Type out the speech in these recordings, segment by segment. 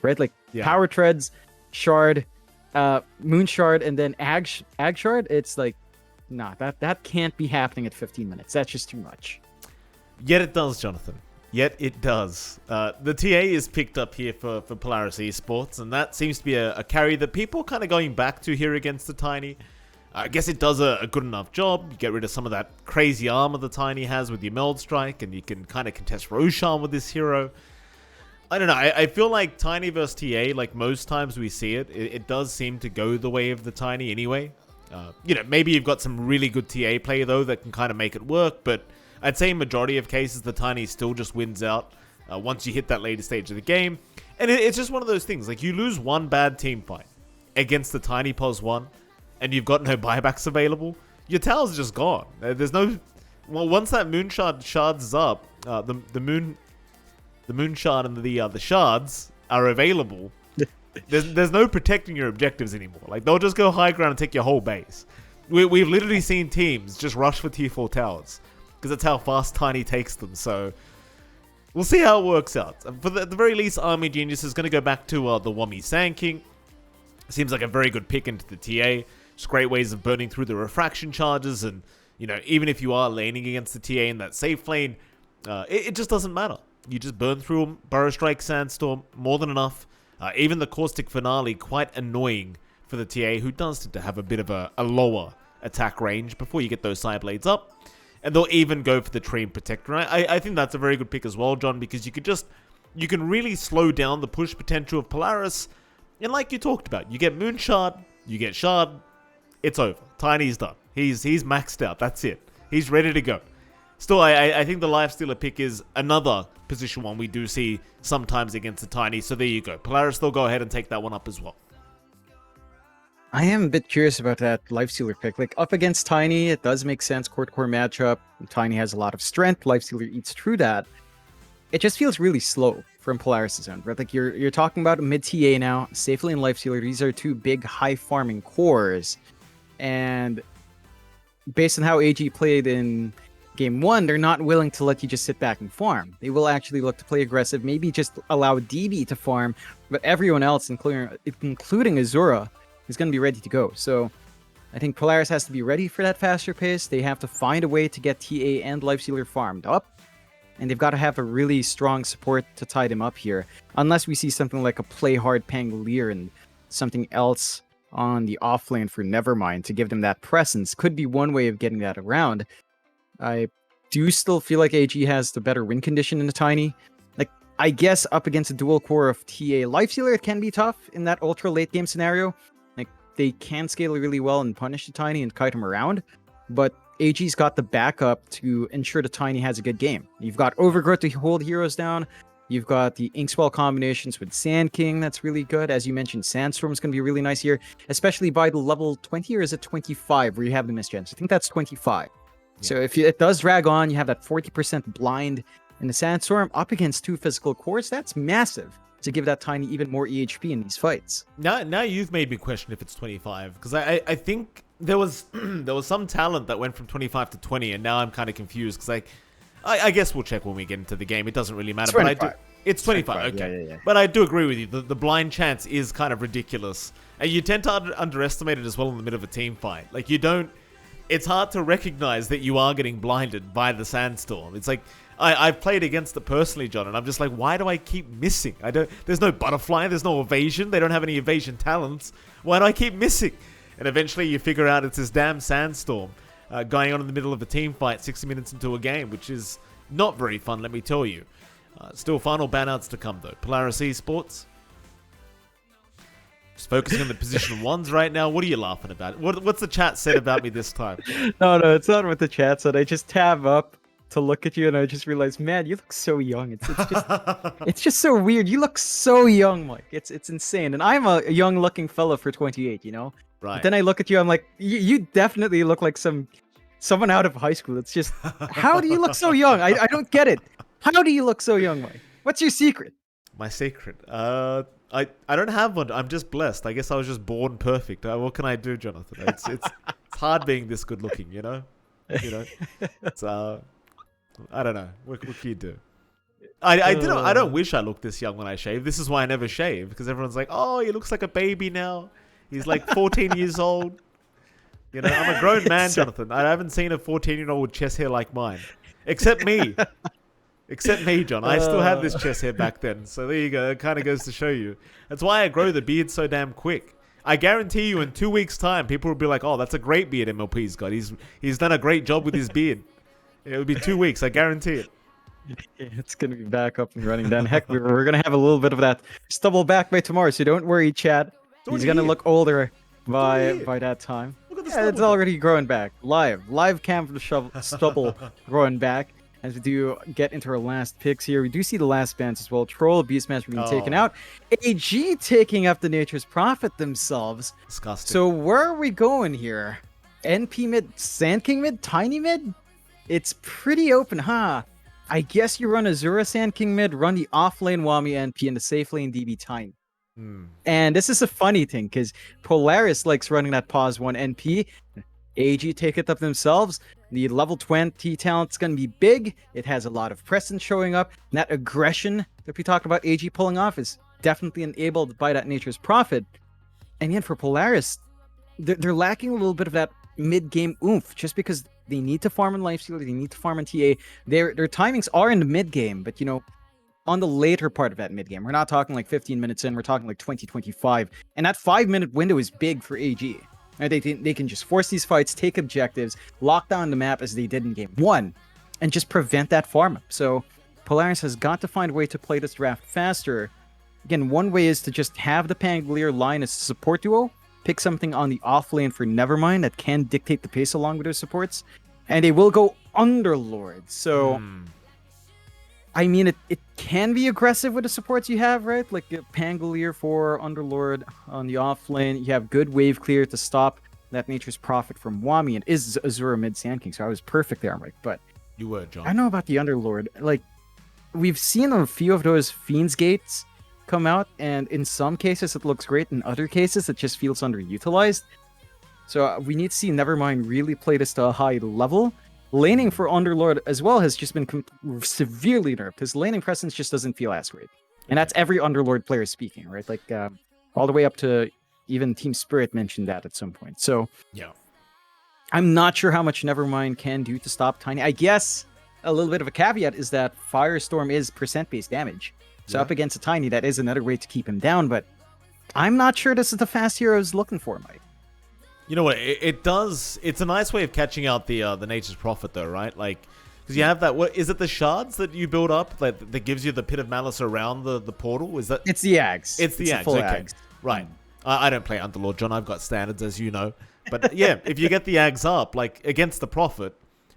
right? Like Yeah. Power Treads, Shard, Moon Shard, and then Ag Shard. It's like, nah, that can't be happening at 15 minutes. That's just too much. Yet it does, Jonathan. Yet it does. The TA is picked up here for Polaris Esports, and that seems to be a carry that people are kind of going back to here against the Tiny. I guess it does a good enough job. You get rid of some of that crazy armor the Tiny has with your Meld Strike, and you can kind of contest Roshan with this hero. I don't know. I feel like Tiny versus TA, like most times we see it, it does seem to go the way of the Tiny anyway. Maybe you've got some really good TA play, though, that can kind of make it work, but I'd say in majority of cases, the Tiny still just wins out once you hit that later stage of the game. And it's just one of those things. Like, you lose one bad team fight against the Tiny POS 1, and you've got no buybacks available, your tower's just gone. There's no... Well, once that Moon Shard shards up, the Moon Shard and the shards are available, there's no protecting your objectives anymore. Like, they'll just go high ground and take your whole base. We've literally seen teams just rush for tier 4 towers, because that's how fast Tiny takes them. So we'll see how it works out. At the very least, Army Genius is going to go back to the Wummy Sand King. Seems like a very good pick into the TA. Just great ways of burning through the refraction charges. And, even if you are laning against the TA in that safe lane, it just doesn't matter. You just burn through them. Burrow Strike, Sandstorm, more than enough. Even the Caustic Finale, quite annoying for the TA, who does tend to have a bit of a lower attack range before you get those side blades up. And they'll even go for the Treant Protector. I think that's a very good pick as well, John, because you can really slow down the push potential of Polaris. And like you talked about, you get Moon Shard, you get Shard, it's over. Tiny's done. He's maxed out. That's it. He's ready to go. Still, I think the Lifestealer pick is another position one we do see sometimes against the Tiny. So there you go. Polaris, they'll go ahead and take that one up as well. I am a bit curious about that Lifestealer pick. Like, up against Tiny, it does make sense. Core-to-core matchup. Tiny has a lot of strength. Lifestealer eats through that. It just feels really slow from Polaris' end, right? Like, you're talking about a mid-TA now, Safely and Lifestealer. These are two big, high-farming cores. And based on how AG played in Game 1, they're not willing to let you just sit back and farm. They will actually look to play aggressive, maybe just allow DB to farm, but everyone else, including Azura, is going to be ready to go. So I think Polaris has to be ready for that faster pace. They have to find a way to get TA and Lifestealer farmed up. And they've got to have a really strong support to tie them up here. Unless we see something like a play hard Pangolier and something else on the offlane for Nevermind to give them that presence. Could be one way of getting that around. I do still feel like AG has the better win condition in the Tiny. Like, I guess up against a dual core of TA Lifestealer, it can be tough in that ultra late game scenario. They can scale really well and punish the Tiny and kite him around, but AG's got the backup to ensure the Tiny has a good game. You've got Overgrowth to hold heroes down. You've got the Inkswell combinations with Sand King. That's really good. As you mentioned, Sandstorm's going to be really nice here, especially by the level 20, or is it 25 where you have the misgens? I think that's 25. Yeah. So if it does drag on, you have that 40% blind in the Sandstorm up against two physical cores. That's massive to give that Tiny even more EHP in these fights. Now you've made me question if it's 25, because I think there was some talent that went from 25 to 20, and now I'm kind of confused, because I guess we'll check when we get into the game. It doesn't really matter. It's 25. Okay. Yeah. But I do agree with you. The blind chance is kind of ridiculous. And you tend to underestimate it as well in the middle of a team fight. Like, it's hard to recognize that you are getting blinded by the Sandstorm. It's like, I've played against it personally, John, and I'm just like, why do I keep missing? There's no butterfly, there's no evasion, they don't have any evasion talents. Why do I keep missing? And eventually you figure out it's this damn Sandstorm going on in the middle of a team fight 60 minutes into a game, which is not very fun, let me tell you. Still final banouts to come, though. Polaris Esports. Just focusing on the position ones right now. What are you laughing about? What's the chat said about me this time? No, it's not what the chat said. I just tab up to look at you, and I just realized, man, you look so young. It's just so weird. You look so young, Mike. It's insane. And I'm a young-looking fella for 28, you know? Right. But then I look at you, I'm like, you definitely look like someone out of high school. It's just, how do you look so young? I don't get it. How do you look so young, Mike? What's your secret? My secret? I don't have one. I'm just blessed. I guess I was just born perfect. What can I do, Jonathan? It's hard being this good looking, you know? It's I don't know. What can you do? I don't wish I looked this young when I shave. This is why I never shave, because everyone's like, oh, he looks like a baby now. He's like 14 years old. You know, I'm a grown man, Jonathan. I haven't seen a 14-year-old with chest hair like mine. Except me. Except me, John. I still had this chest hair back then. So there you go. It kind of goes to show you. That's why I grow the beard so damn quick. I guarantee you in 2 weeks' time, people will be like, oh, that's a great beard MLP's got. He's done a great job with his beard. It would be 2 weeks. I guarantee it. It's going to be back up and running then. Heck, we're going to have a little bit of that stubble back by tomorrow, so don't worry, Chad. He's going to look older by that time. Yeah, it's already growing back. Live cam for the stubble growing back. As we do get into our last picks here, we do see the last bans as well. Troll, Beastmaster being taken out. AG taking up the Nature's Prophet themselves. Disgusting. So where are we going here? NP mid, Sand King mid, Tiny mid? It's pretty open, huh? I guess you run Azura Sand King mid, run the off lane Wami NP, and the safe lane DB Tiny. And this is a funny thing, because Polaris likes running that pause 1 NP. AG take it up themselves. The level 20 talent's going to be big. It has a lot of presence showing up. And that aggression that we talked about AG pulling off is definitely enabled by that Nature's Prophet. And yet for Polaris, they're lacking a little bit of that mid-game oomph, just because they need to farm in Lifestealer, they need to farm in TA. Their timings are in the mid-game, but you know, on the later part of that mid-game. We're not talking like 15 minutes in, we're talking like 20, 25. And that 5-minute window is big for AG. Right? They can just force these fights, take objectives, lock down the map as they did in game 1, and just prevent that farm-up. So Polaris has got to find a way to play this draft faster. Again, one way is to just have the Pangolier line as a support duo, pick something on the off lane for Nevermind that can dictate the pace along with their supports, and they will go Underlord. So... I mean, it can be aggressive with the supports you have, right? Like Pangolier for Underlord on the off lane. You have good wave clear to stop that Nature's Prophet from Wami, and is Azura mid Sand King, so I was perfect there, Mike. But you were, John. I know about the Underlord. Like, we've seen a few of those Fiend's Gates come out, and in some cases it looks great. In other cases, it just feels underutilized. So we need to see Nevermind really play this to a high level. Laning for Underlord as well has just been severely nerfed. His laning presence just doesn't feel as great. And that's every Underlord player speaking, right? Like, all the way up to even Team Spirit mentioned that at some point. So, yeah, I'm not sure how much Nevermind can do to stop Tiny. I guess a little bit of a caveat is that Firestorm is percent-based damage. So up against a Tiny, that is another way to keep him down, but I'm not sure this is the fast hero I was looking for, Mike. You know what? It does. It's a nice way of catching out the Nature's Prophet, though, right? Like, because you have that. What is it? The shards that you build up that gives you the Pit of Malice around the portal. Is that? It's the Ags. It's the Ags. Full Okay, Ags. Right. I don't play Underlord, John. I've got standards, as you know. But yeah, if you get the Ags up, like against the Prophet,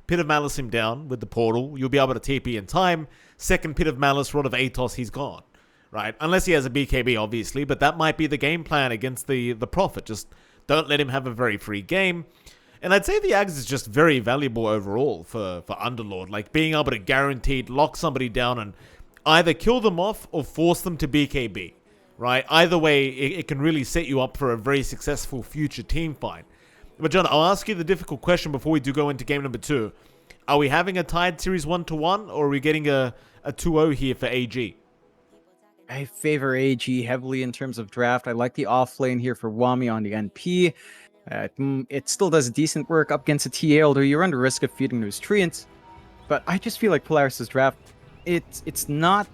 Pit of Malice him down with the portal, you'll be able to TP in time. Second Pit of Malice, Rod of Atos, he's gone. Right? Unless he has a BKB, obviously, but that might be the game plan against the Prophet. Just don't let him have a very free game. And I'd say the Ags is just very valuable overall for Underlord. Like being able to guaranteed lock somebody down and either kill them off or force them to BKB. Right? Either way, it can really set you up for a very successful future team fight. But John, I'll ask you the difficult question before we do go into game number 2. Are we having a tied series 1-1 or are we getting a 2-0 here for AG? I favor AG heavily in terms of draft. I like the off lane here for Wami on the NP. It still does decent work up against a TA, although you run the risk of feeding those treants. But I just feel like Polaris' draft, it's not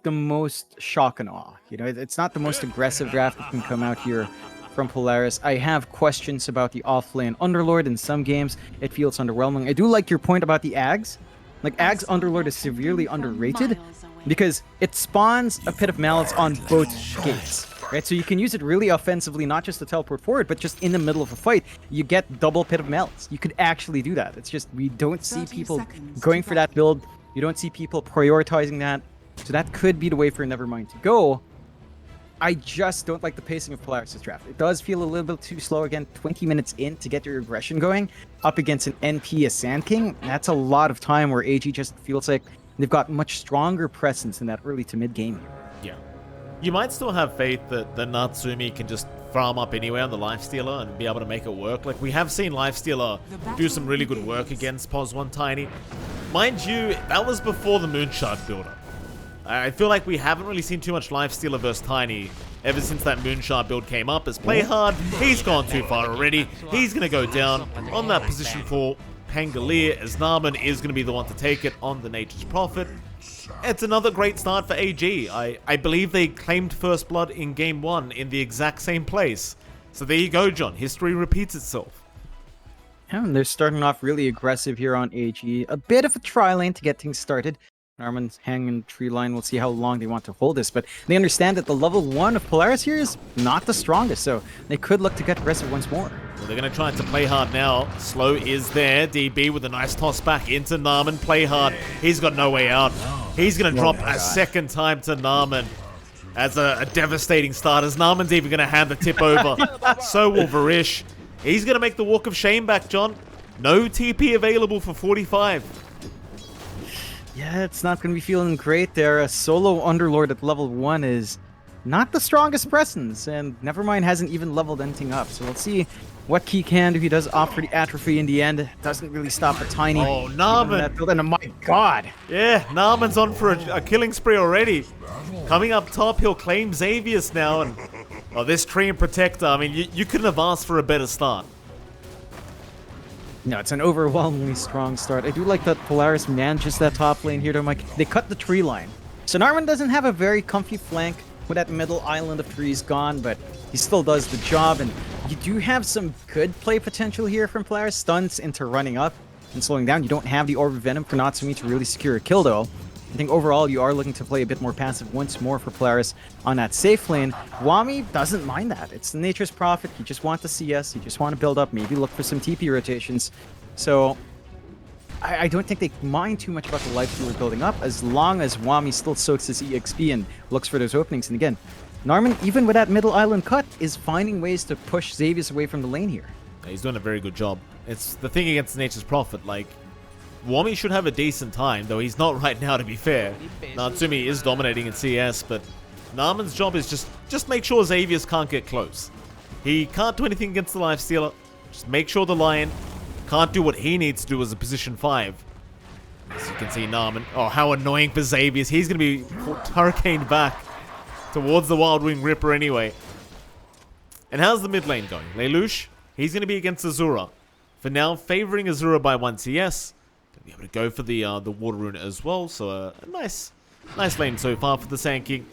the most shock and awe. You know, it's not the most aggressive draft that can come out here from Polaris. I have questions about the off lane Underlord in some games. It feels underwhelming. I do like your point about the Ags. Like, Ags Underlord is severely underrated because it spawns a Pit of Malice on both gates, right? So you can use it really offensively, not just to teleport forward, but just in the middle of a fight, you get double Pit of Malice. You could actually do that. It's just, we don't see people going for that build. You don't see people prioritizing that. So that could be the way for Nevermind to go. I just don't like the pacing of Polaris' draft. It does feel a little bit too slow. Again, 20 minutes in to get your aggression going up against an NP, a Sand King. That's a lot of time where AG just feels like they've got much stronger presence in that early to mid game. Yeah. You might still have faith that the Natsumi can just farm up anywhere on the Lifestealer and be able to make it work. Like, we have seen Lifestealer do some really good work against POS 1 Tiny. Mind you, that was before the Moonshard build-up. I feel like we haven't really seen too much Lifestealer versus Tiny ever since that Moonshard build came up. As play hard, he's gone too far already. He's going to go down on that position for Pangolier, as Narman is going to be the one to take it on the Nature's Prophet. It's another great start for AG. I believe they claimed first blood in game 1 in the exact same place. So there you go, John. History repeats itself. Yeah, and they're starting off really aggressive here on AG. A bit of a try lane to get things started. Narman's hanging tree line. We'll see how long they want to hold this, but they understand that the level 1 of Polaris here is not the strongest, so they could look to get aggressive once more. Well, they're going to try to play hard now. Slow is there. DB with a nice toss back into Narman. Play hard. He's got no way out. He's going to drop a second time to Narman as a devastating start, as Narman's even going to hand the tip over. So will Varish. He's going to make the walk of shame back, John. No TP available for 45. Yeah, it's not going to be feeling great there. A solo Underlord at level 1 is not the strongest presence, and Nevermind hasn't even leveled anything up. So we'll see what he can do. He does opt for the Atrophy in the end. Doesn't really stop a Tiny. Oh, Narman! And my god! Yeah, Narman's on for a killing spree already. Coming up top, he'll claim Xavius now, and this Tree and Protector, I mean, you couldn't have asked for a better start. No, it's an overwhelmingly strong start. I do like that Polaris manages that top lane here, though, Mike. They cut the tree line. So Narman doesn't have a very comfy flank with that middle island of trees gone, but he still does the job, and you do have some good play potential here from Polaris. Stuns into running up and slowing down. You don't have the Orb of Venom for Natsumi to really secure a kill, though. I think overall you are looking to play a bit more passive once more for Polaris on that safe lane. Wami doesn't mind that. It's the Nature's Prophet. You just want the CS. You just want to build up, maybe look for some TP rotations. So I don't think they mind too much about the life stealer building up, as long as Wami still soaks his EXP and looks for those openings. And again, Narman, even with that middle island cut, is finding ways to push Xavius away from the lane here. He's doing a very good job. It's the thing against Nature's Prophet, like, Wami should have a decent time, though he's not right now, to be fair. Natsumi is dominating in CS, but Narman's job is just make sure Xavius can't get close. He can't do anything against the Lifestealer. Just make sure the Lion can't do what he needs to do as a position 5. As you can see, Narman. Oh, how annoying for Xavius. He's going to be hurricaned back towards the Wild Wing Ripper anyway. And how's the mid lane going? Lelouch, he's going to be against Azura. For now, favoring Azura by 1 CS. Going to be able to go for the Water Rune as well. So a nice lane so far for the Sand King.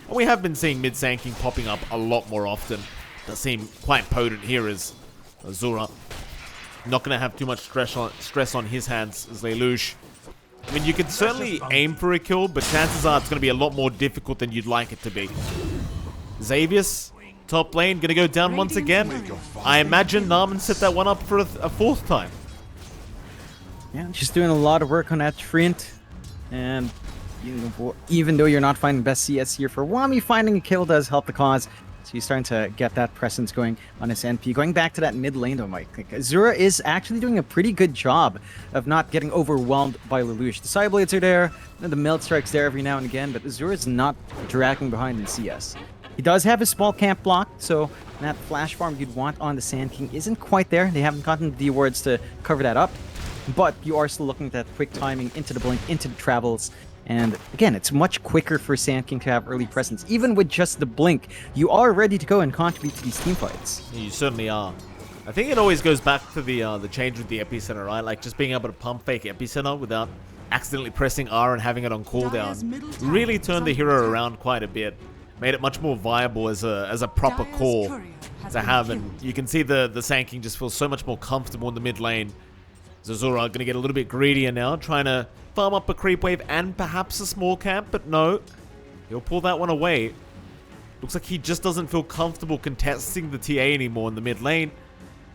And we have been seeing mid Sand King popping up a lot more often. Does seem quite potent here as Azura. Not going to have too much stress on his hands as Lelouch. I mean, you could certainly aim for a kill, but chances are it's going to be a lot more difficult than you'd like it to be. Xavius, top lane, going to go down once again. I imagine Narman set that one up for a 4th time. Yeah, just doing a lot of work on that Trint. And even though you're not finding best CS here for Wami, finding a kill does help the cause. So he's starting to get that presence going on his NP. Going back to that mid lane though, Mike, like, Azura is actually doing a pretty good job of not getting overwhelmed by Lelouch. The Side Blades are there, the Meld Strike's there every now and again, but Azura is not dragging behind in CS. He does have his small camp blocked, so that flash farm you'd want on the Sand King isn't quite there. They haven't gotten the awards to cover that up, but you are still looking at that quick timing into the blink, into the travels. And again, it's much quicker for Sand King to have early presence. Even with just the blink, you are ready to go and contribute to these team fights. You certainly are. I think it always goes back to the change with the Epicenter, right? Like just being able to pump fake Epicenter without accidentally pressing R and having it on cooldown really turned the hero around quite a bit. Made it much more viable as a proper core to have. And you can see the Sand King just feels so much more comfortable in the mid lane. Azura going to get a little bit greedier now, trying to farm up a creep wave and perhaps a small camp, but no, he'll pull that one away. Looks like he just doesn't feel comfortable contesting the TA anymore in the mid lane.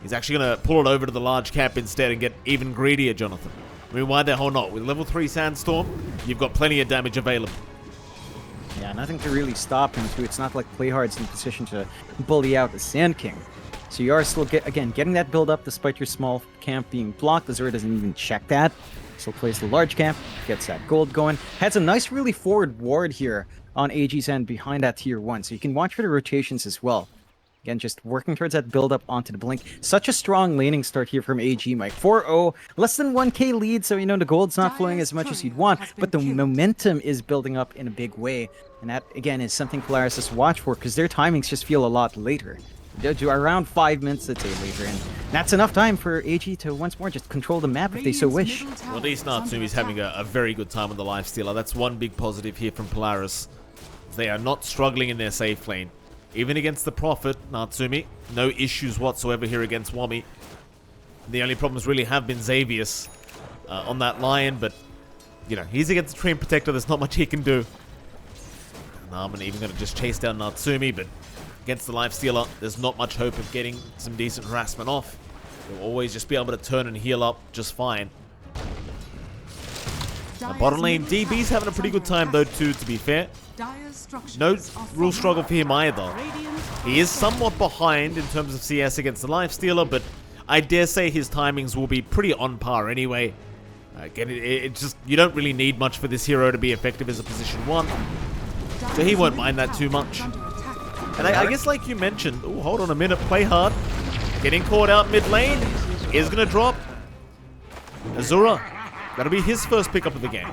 He's actually going to pull it over to the large camp instead and get even greedier, Jonathan. I mean, why the hell not? With level 3 Sandstorm, you've got plenty of damage available. Yeah, nothing to really stop him too. It's not like Playhard's in position to bully out the Sand King. So you are still, getting that build up despite your small camp being blocked. Azura doesn't even check that. Still plays the large camp, gets that gold going. Has a nice, really forward ward here on AG's end behind that tier 1. So you can watch for the rotations as well. Again, just working towards that build up onto the blink. Such a strong laning start here from AG, Mike. 4-0, less than 1k lead, so the gold's not flowing as much as you'd want, but the momentum is building up in a big way. And that, again, is something Polaris has to watch for, because their timings just feel a lot later. They'll do around 5 minutes a day later, and that's enough time for AG to once more just control the map if they so wish. Well, at least Natsumi's having a very good time on the lifestealer. That's one big positive here from Polaris. They are not struggling in their safe lane. Even against the Prophet, Natsumi, no issues whatsoever here against Wami. The only problems really have been Xavius on that Lion, but, he's against the Treant Protector. There's not much he can do. Narman even going to just chase down Natsumi, but against the Lifestealer, there's not much hope of getting some decent harassment off. He'll always just be able to turn and heal up just fine. Bottom lane, DB's having a pretty good time though too, to be fair. No real struggle for him either. He is somewhat behind in terms of CS against the Lifestealer, but I dare say his timings will be pretty on par anyway. Again, it just, you don't really need much for this hero to be effective as a position 1. So he won't mind that too much. And I guess like you mentioned, oh, hold on a minute, play hard. Getting caught out mid lane is going to drop. Azura, that'll be his first pickup of the game.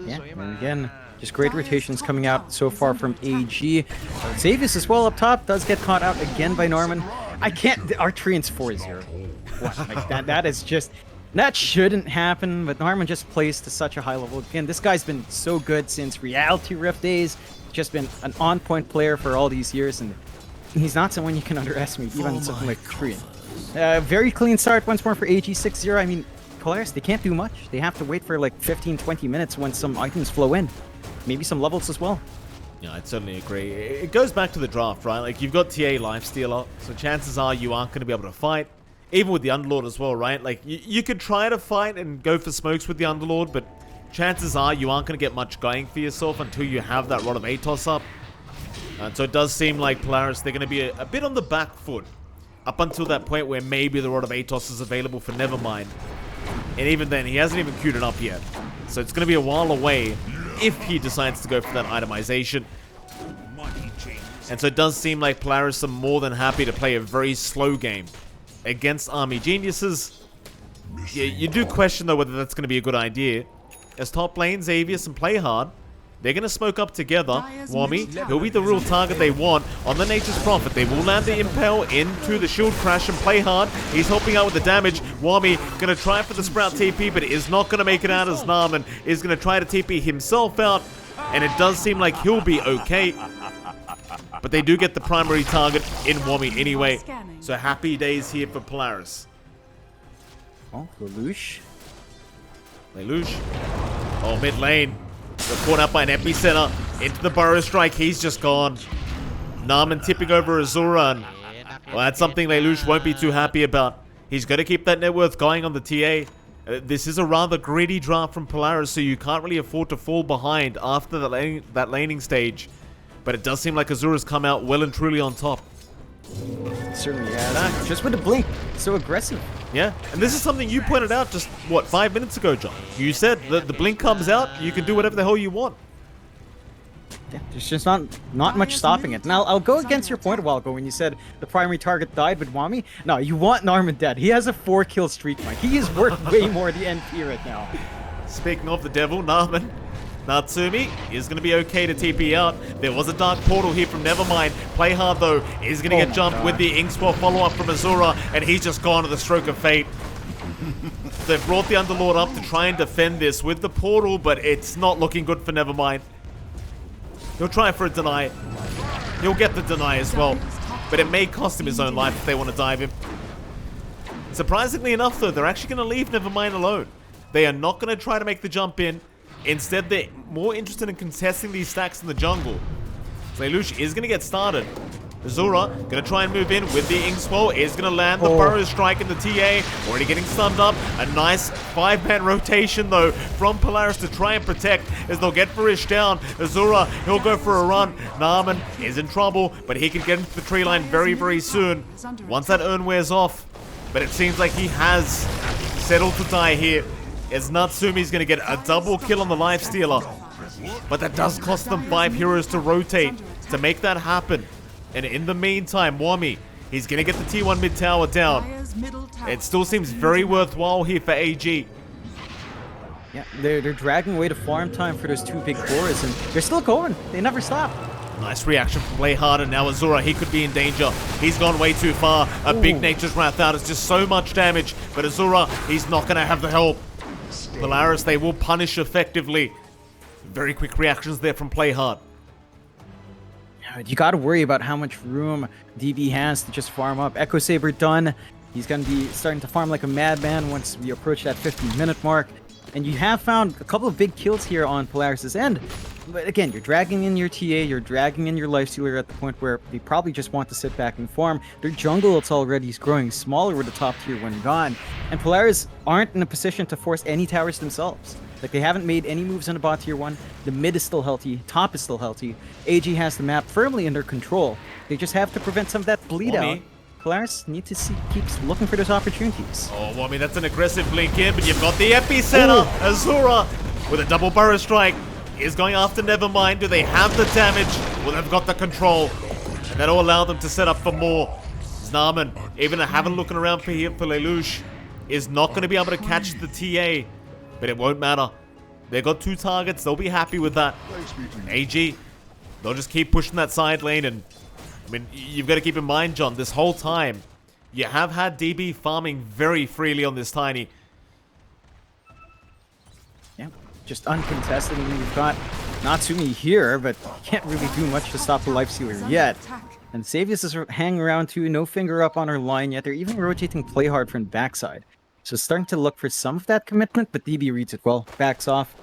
Yeah, and again, just great rotations coming out so far from AG. Xavius as well up top, does get caught out again by Norman. I can't, our Treant's 4-0. Like that is just, that shouldn't happen, but Norman just plays to such a high level. Again, this guy's been so good since Reality Rift days. Just been an on-point player for all these years, and he's not someone you can underestimate, even something like Treant. Very clean start once more for AG 6-0. I mean, Polaris, they can't do much. They have to wait for like 15-20 minutes when some items flow in. Maybe some levels as well. Yeah, I'd certainly agree. It goes back to the draft, right? Like, you've got TA Lifestealer, so chances are you aren't going to be able to fight. Even with the Underlord as well, right? Like, you could try to fight and go for smokes with the Underlord, but chances are you aren't going to get much going for yourself until you have that Rod of Atos up. And so it does seem like Polaris, they're going to be a bit on the back foot up until that point where maybe the Rod of Atos is available for Nevermind. And even then, he hasn't even queued it up yet. So it's going to be a while away if he decides to go for that itemization. And so it does seem like Polaris are more than happy to play a very slow game against Army Geniuses. Yeah, you do question though whether that's going to be a good idea. As top lane, Xavius and Play Hard, they're going to smoke up together. Wami, he'll be the real target they want on the Nature's Prophet. They will land the Impel into the Shield Crash and Play Hard. He's helping out with the damage. Wami going to try for the Sprout TP, but is not going to make it out as Narman is going to try to TP himself out. And it does seem like he'll be okay. But they do get the primary target in Wami anyway. So happy days here for Polaris. Oh, Lelouch. Lelouch. Oh, mid lane. They're caught up by an epicenter. Into the Burrow Strike. He's just gone. Narman tipping over Azura. And, well, that's something Lelouch won't be too happy about. He's going to keep that net worth going on the TA. This is a rather greedy draft from Polaris, so you can't really afford to fall behind after that laning stage. But it does seem like Azura's come out well and truly on top. Certainly has. Just with the blink. So aggressive. Yeah, and this is something you pointed out just, what, 5 minutes ago, John? You said that the blink comes out, you can do whatever the hell you want. Yeah, there's just not much stopping it. Now, I'll go against your point a while ago when you said the primary target died with Wami. No, you want Narman dead. He has a 4-kill streak, Mike. He is worth way more the NP right now. Speaking of the devil, Narman, Natsumi is going to be okay to TP out. There was a Dark Portal here from Nevermind. Play Hard, though, is going to get jumped with the Inkswell follow-up from Azura, and he's just gone to the stroke of fate. They've brought the Underlord up to try and defend this with the Portal, but it's not looking good for Nevermind. He'll try for a deny. He'll get the deny as well, but it may cost him his own life if they want to dive him. Surprisingly enough, though, they're actually going to leave Nevermind alone. They are not going to try to make the jump in. Instead, they're more interested in contesting these stacks in the jungle. Lelouch is going to get started. Azura going to try and move in with the Inkswell. Is going to land the Burrow Strike in the TA. Already getting stunned up. A nice 5-man rotation, though, from Polaris to try and protect as they'll get Farish down. Azura, he'll go for a run. Narman is in trouble, but he can get into the tree line very, very soon once that urn wears off. But it seems like he has settled to die here, as Natsumi's going to get a double kill on the Lifestealer. But that does cost them 5 heroes to rotate to make that happen. And in the meantime, Wami, he's going to get the T1 mid tower down. It still seems very worthwhile here for AG. Yeah, they're dragging away to farm time for those two big cores, and they're still going. They never stop. Nice reaction from Playhard, and now Azura, he could be in danger. He's gone way too far. A big Nature's Wrath out is just so much damage, but Azura, he's not going to have the help. Polaris, they will punish effectively. Very quick reactions there from Playhard. You got to worry about how much room DB has to just farm up. Echo Saber done. He's going to be starting to farm like a madman once we approach that 15-minute mark. And you have found a couple of big kills here on Polaris' end. But again, you're dragging in your TA, you're dragging in your Lifestealer at the point where they probably just want to sit back and farm. Their jungle, it's already growing smaller with the top tier one gone. And Polaris aren't in a position to force any towers themselves. Like, they haven't made any moves on the bot tier 1. The mid is still healthy. Top is still healthy. AG has the map firmly under control. They just have to prevent some of that bleed out. Polaris need to keep looking for those opportunities. Oh, Wami, that's an aggressive blink in, but you've got the epicenter. Azura with a double burrow strike is going after Nevermind. Do they have the damage? Well, they've got the control, and that'll allow them to set up for more. Znaman, even having looking around for here for Lelouch, is not going to be able to catch the TA, but it won't matter. They've got 2 targets. They'll be happy with that. AG, they'll just keep pushing that side lane, and I mean, you've got to keep in mind, John, this whole time, you have had DB farming very freely on this Tiny. Yeah, just uncontested. I mean, we've got Natsumi here, but can't really do much to stop the Lifestealer yet. And Savius is hanging around too, no finger up on her line yet. They're even rotating Playhard from the backside. So starting to look for some of that commitment, but DB reads it well, backs off,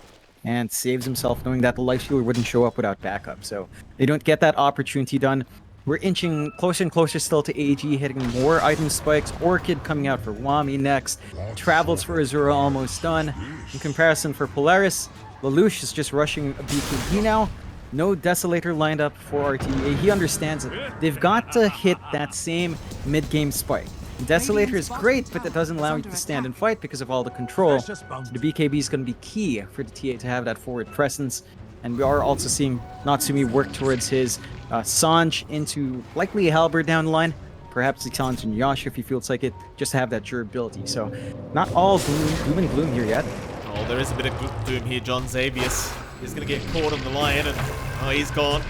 and saves himself knowing that the Lifestealer wouldn't show up without backup. So they don't get that opportunity done. We're inching closer and closer still to AG, hitting more item spikes. Orchid coming out for Wami next. Travels for Azura almost done. In comparison for Polaris, Lelouch is just rushing a BKB now. No Desolator lined up for RTA. He understands it. They've got to hit that same mid-game spike. Desolator is great, but that doesn't allow you to stand and fight because of all the control. So the BKB is going to be key for the TA to have that forward presence. And we are also seeing Natsumi work towards his Sanj into likely a Halberd down the line. Perhaps the Sanj and Yasha if he feels like it, just to have that durability. So not all doom and gloom here yet. Oh, there is a bit of doom here, John. Xavius is going to get caught on the lion, and oh, he's gone.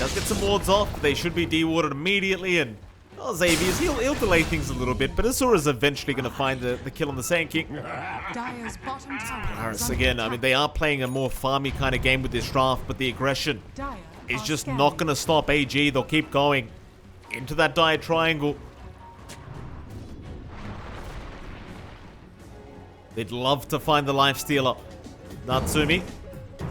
Does get some wards off. They should be dewarded immediately, and oh, Xavius, he'll delay things a little bit, but Azura's eventually going to find the kill on the Sand King. Polaris again, I mean, they are playing a more farmy kind of game with this draft, but the aggression is just not going to stop AG. They'll keep going into that dire triangle. They'd love to find the Lifestealer. Natsumi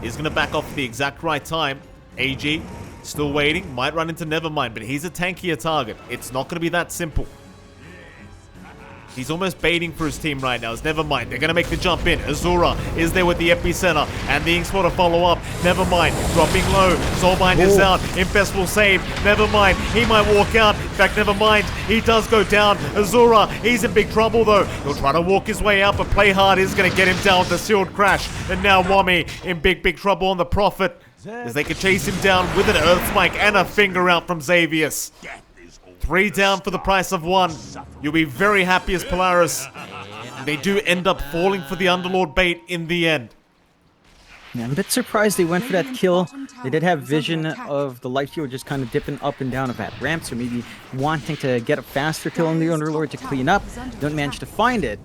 is going to back off at the exact right time. AG still waiting, might run into Nevermind, but he's a tankier target. It's not going to be that simple. He's almost baiting for his team right now. It's Nevermind. They're going to make the jump in. Azura is there with the epicenter, and the Inkswater follow up. Nevermind dropping low. Soulbind is out. Infest will save. Nevermind. He might walk out. In fact, Nevermind. He does go down. Azura, he's in big trouble though. He'll try to walk his way out, but Playhard is going to get him down with the sealed crash. And now Wami in big trouble on the Prophet, as they can chase him down with an Earth Smite and a finger out from Xavius. 3 down for the price of 1. You'll be very happy as Polaris. They do end up falling for the Underlord bait in the end. Yeah, I'm a bit surprised they went for that kill. They did have vision of the Lifestealer just kind of dipping up and down of that ramp, so maybe wanting to get a faster kill on the Underlord to clean up. Don't manage to find it.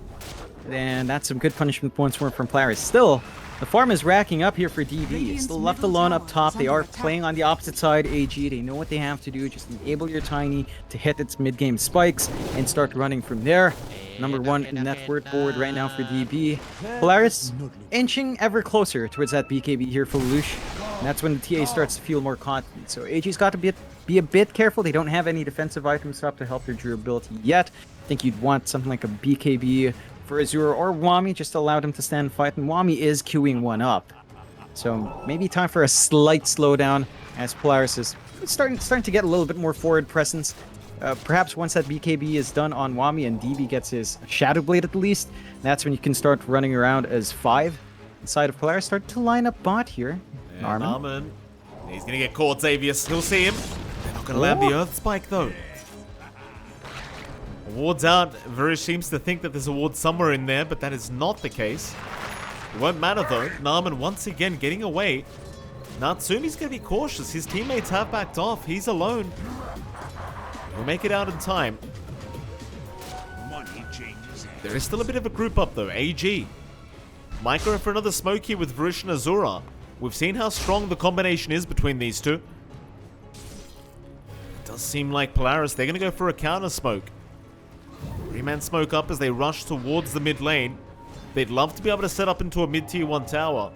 And that's some good punishment points from Polaris. Still, the farm is racking up here for DB. Still left alone up top. They are playing on the opposite side, AG. They know what they have to do. Just enable your Tiny to hit its mid-game spikes and start running from there. Number 1 in net worth board right now for DB. Polaris inching ever closer towards that BKB here for Lelouch. And that's when the TA starts to feel more confident. So AG's got to be a bit careful. They don't have any defensive items up to help their durability yet. I think you'd want something like a BKB for Azura or Wami, just to allow them to stand and fight, and Wami is queuing one up. So maybe time for a slight slowdown as Polaris is starting to get a little bit more forward presence. Perhaps once that BKB is done on Wami and DB gets his Shadow Blade at least, that's when you can start running around as 5 inside of Polaris. Start to line up bot here. Narman. He's going to get caught, Xavius. He'll see him. gonna land the Earth Spike though. Ward's out. Varish seems to think that there's a ward somewhere in there, but that is not the case. It won't matter though. Naaman once again getting away. Natsumi's gonna be cautious. His teammates have backed off. He's alone. He'll make it out in time. There is still a bit of a group up though. AG might go for another smoke here with Varish and Azura. We've seen how strong the combination is between these two. It does seem like Polaris, they're gonna go for a counter smoke. 3-man smoke up as they rush towards the mid lane. They'd love to be able to set up into a mid tier 1 tower.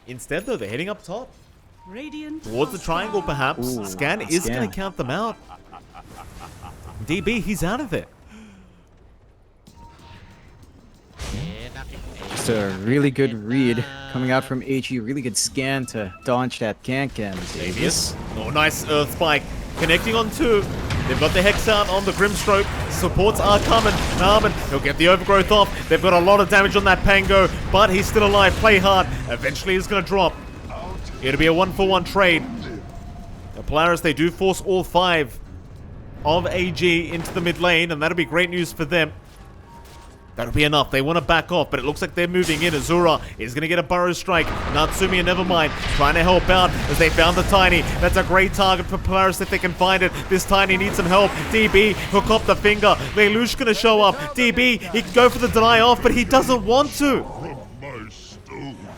Instead though, they're heading up top. Towards the triangle perhaps. Ooh, Scan is going to count them out. DB, he's out of there. Just a really good read coming out from AG. Really good scan to dodge that gank and Xavius. Oh, nice Earth Spike. Connecting on 2. They've got the Hex out on the Grimstroke. Supports are coming. Naaman, he'll get the Overgrowth off. They've got a lot of damage on that Pango, but he's still alive. Play hard. Eventually he's going to drop. It'll be a 1-for-1 trade. The Polaris, they do force all 5 of AG into the mid lane, and that'll be great news for them. That'll be enough. They want to back off, but it looks like they're moving in. Azura is going to get a Burrow Strike. Natsumi and Nevermind trying to help out as they found the Tiny. That's a great target for Polaris if they can find it. This Tiny needs some help. DB, he'll cop the finger. Lelouch going to show up. DB, he can go for the deny off, but he doesn't want to.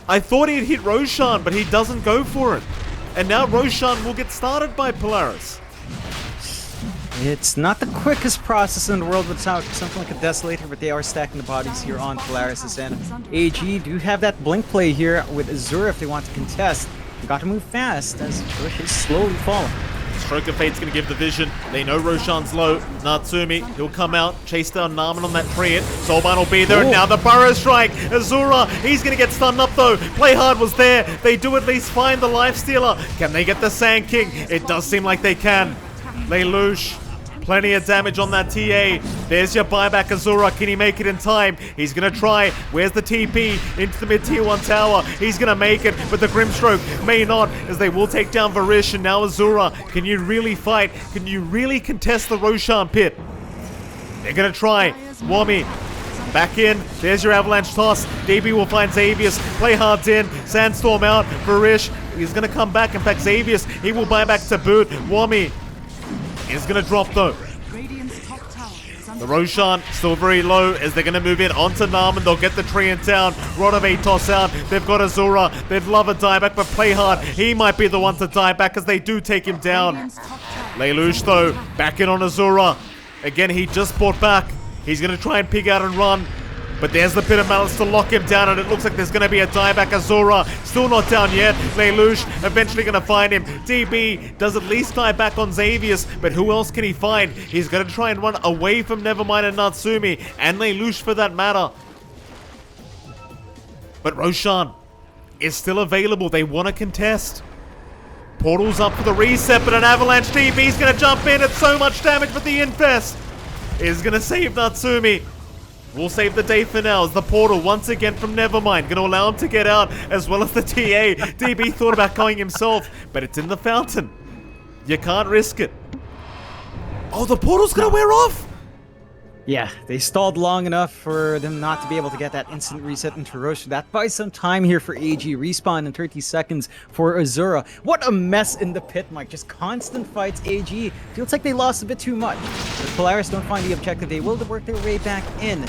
I thought he'd hit Roshan, but he doesn't go for it. And now Roshan will get started by Polaris. It's not the quickest process in the world without something like a Desolator, but they are stacking the bodies here on Polaris' end. AG do have that blink play here with Azura if they want to contest. They got to move fast as Bush is slowly falling. Stroke of Fate's going to give the vision. They know Roshan's low. Natsumi, he'll come out, chase down Naaman on that Treant. Soulbind will be there. Now the Burrow Strike. Azura, he's going to get stunned up though. Play hard was there. They do at least find the Lifestealer. Can they get the Sand King? It does seem like they can. Lelouch. Plenty of damage on that TA. There's your buyback, Azura. Can he make it in time? He's going to try. Where's the TP? Into the mid-tier 1 tower. He's going to make it, but the Grimstroke may not, as they will take down Varish. And now Azura, can you really fight? Can you really contest the Roshan pit? They're going to try. Wami. Back in. There's your Avalanche toss. DB will find Xavius. Play hard in. Sandstorm out. Varish. He's going to come back. In fact, Xavius, he will buy back to boot. Wami is going to drop though. The Roshan still very low as they're going to move in onto Naaman. They'll get the Treant down. Rod of Atos out. They've got Azura. They'd love a dieback, but play hard. He might be the one to die back as they do take him down. Lelouch though, back in on Azura. Again, he just bought back. He's going to try and pig out and run. But there's the Pit of Malice to lock him down, and it looks like there's going to be a dieback. Azura still not down yet. Lelouch eventually going to find him. DB does at least die back on Xavius, but who else can he find? He's going to try and run away from Nevermind and Natsumi, and Lelouch for that matter. But Roshan is still available. They want to contest. Portal's up for the reset, but an Avalanche DB's going to jump in. It's so much damage, but the Infest is going to save Natsumi. We'll save the day for now as the portal once again from Nevermind going to allow him to get out, as well as the TA. DB thought about going himself, but it's in the fountain. You can't risk it. Oh, the portal's going to wear off. Yeah, they stalled long enough for them not to be able to get that instant reset into Rosh. That buys some time here for AG. Respawn in 30 seconds for Azura. What a mess in the pit, Mike. Just constant fights, AG. Feels like they lost a bit too much. If Polaris don't find the objective, they will work their way back in.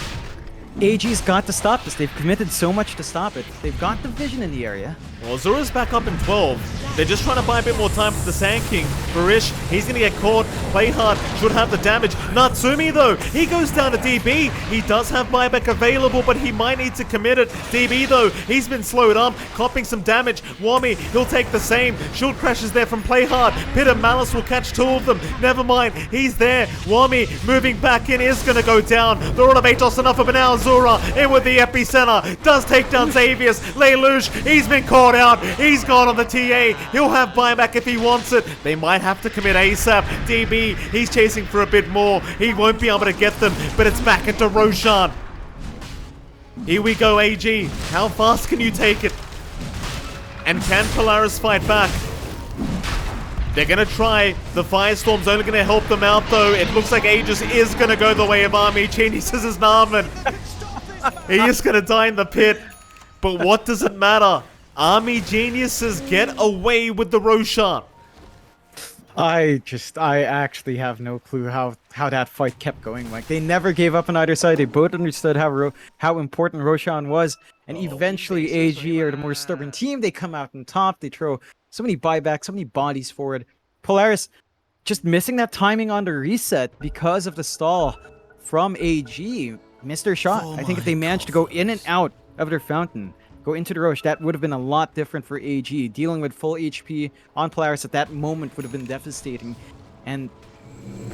AG's got to stop this. They've committed so much to stop it. They've got the vision in the area. Well, Azura's back up in 12. They're just trying to buy a bit more time for the Sand King. Varish, he's going to get caught. Play hard, should have the damage. Natsumi, though, he goes down to DB. He does have buyback available, but he might need to commit it. DB, though, he's been slowed up, copping some damage. Wami, he'll take the same. Shield crashes there from Play Hard. Pit of Malice will catch 2 of them. Never mind, he's there. Wami, moving back in, is going to go down. The Rod of Atos enough of an Azura in with the epicenter. Does take down Xavius. Lelouch, he's been caught out. He's gone on the TA. He'll have buyback if he wants it. They might have to commit ASAP. DB, he's chasing for a bit more. He won't be able to get them, but it's back into Roshan. Here we go, AG. How fast can you take it? And can Polaris fight back? They're gonna try. The Firestorm's only gonna help them out though. It looks like Aegis is gonna go the way of Army Geniuses as Narman. He is gonna die in the pit. But what does it matter? Army Geniuses get away with the Roshan. I actually have no clue how that fight kept going. Like, they never gave up on either side. They both understood how important Roshan was. And eventually AG are the more stubborn team. They come out on top. They throw so many buybacks, so many bodies forward. Polaris just missing that timing on the reset because of the stall from AG. Missed their shot. I think if they managed to go in and out of their fountain, go into the Roche, that would have been a lot different for AG. Dealing with full HP on Polaris at that moment would have been devastating. And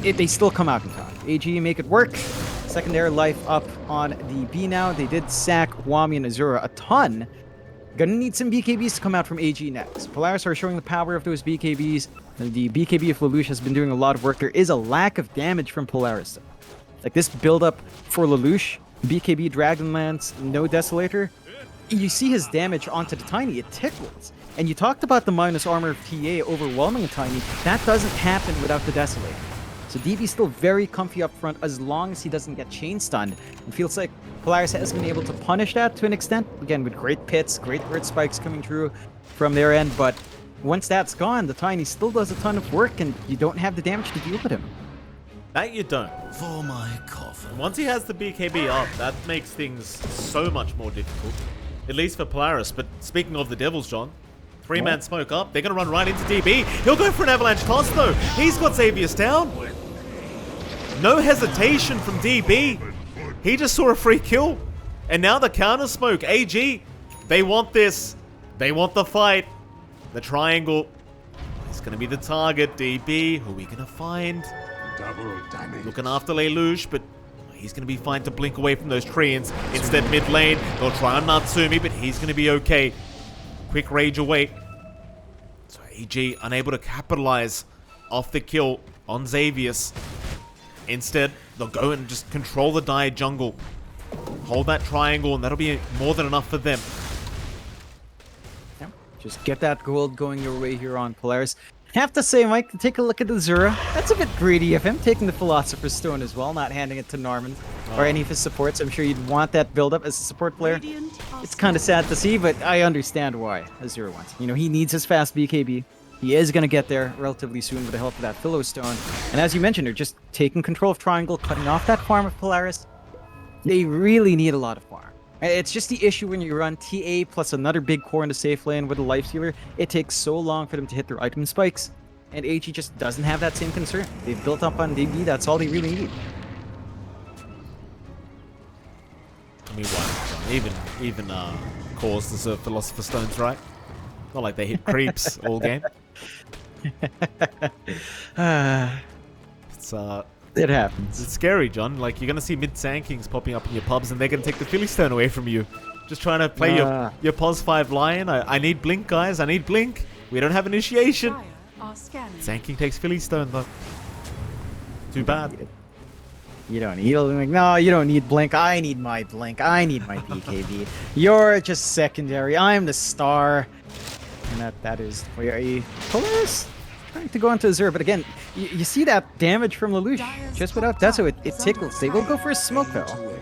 they still come out on top. AG make it work. Secondary life up on the B now. They did sack Wami and Azura a ton. Gonna need some BKBs to come out from AG next. Polaris are showing the power of those BKBs. The BKB of Lelouch has been doing a lot of work. There is a lack of damage from Polaris. Like this build-up for Lelouch, BKB Dragonlance, no Desolator. You see his damage onto the Tiny, it tickles. And you talked about the minus armor of TA overwhelming a Tiny. That doesn't happen without the Desolator. So DB's still very comfy up front as long as he doesn't get chain stunned. It feels like Polaris has been able to punish that to an extent. Again, with great pits, great earth spikes coming through from their end. But once that's gone, the Tiny still does a ton of work and you don't have the damage to deal with him. That you don't. For my coffin. Once he has the BKB up, that makes things so much more difficult. At least for Polaris. But speaking of the Devils, John, three-man smoke up. They're going to run right into DB. He'll go for an avalanche toss, though. He's got Xavius down. No hesitation from DB. He just saw a free kill. And now the counter smoke. AG, they want this. They want the fight. The triangle. It's going to be the target. DB, who are we going to find? Looking after Lelouch, but he's going to be fine to blink away from those treants. Instead, mid lane, they'll try on Natsumi, but he's going to be okay. Quick rage away. So AG unable to capitalize off the kill on Xavius. Instead, they'll go and just control the Dire jungle. Hold that triangle, and that'll be more than enough for them. Yeah, just get that gold going your way here on Polaris. I have to say, Mike, take a look at the Azura. That's a bit greedy of him, taking the Philosopher's Stone as well, not handing it to Norman or any of his supports. I'm sure you'd want that build-up as a support player. It's kind of sad to see, but I understand why Azura wants. You know, he needs his fast BKB. He is going to get there relatively soon with the help of that Philo Stone. And as you mentioned, they're just taking control of Triangle, cutting off that farm of Polaris. They really need a lot of farm. It's just the issue when you run TA plus another big core in the safe lane with a life stealer. It takes so long for them to hit their item spikes. And AG just doesn't have that same concern. They've built up on DB, that's all they really need. I mean, why? Even cores deserve Philosopher's Stones, right? Not like they hit creeps all game. It happens. It's scary, John. Like, you're going to see mid-Sankings popping up in your pubs, and they're going to take the Philly Stone away from you. Just trying to play your Pos 5 Lion. I need Blink, guys. I need Blink. We don't have initiation. Sanking takes Philly Stone, though. Too bad. You don't need Blink. No, you don't need Blink. I need my Blink. I need my BKB. You're just secondary. I'm the star. And that is where a Polaris trying to go into Azure. But again, you see that damage from Lelouch. Just without Deso, it tickles. They will go for a smoke, though.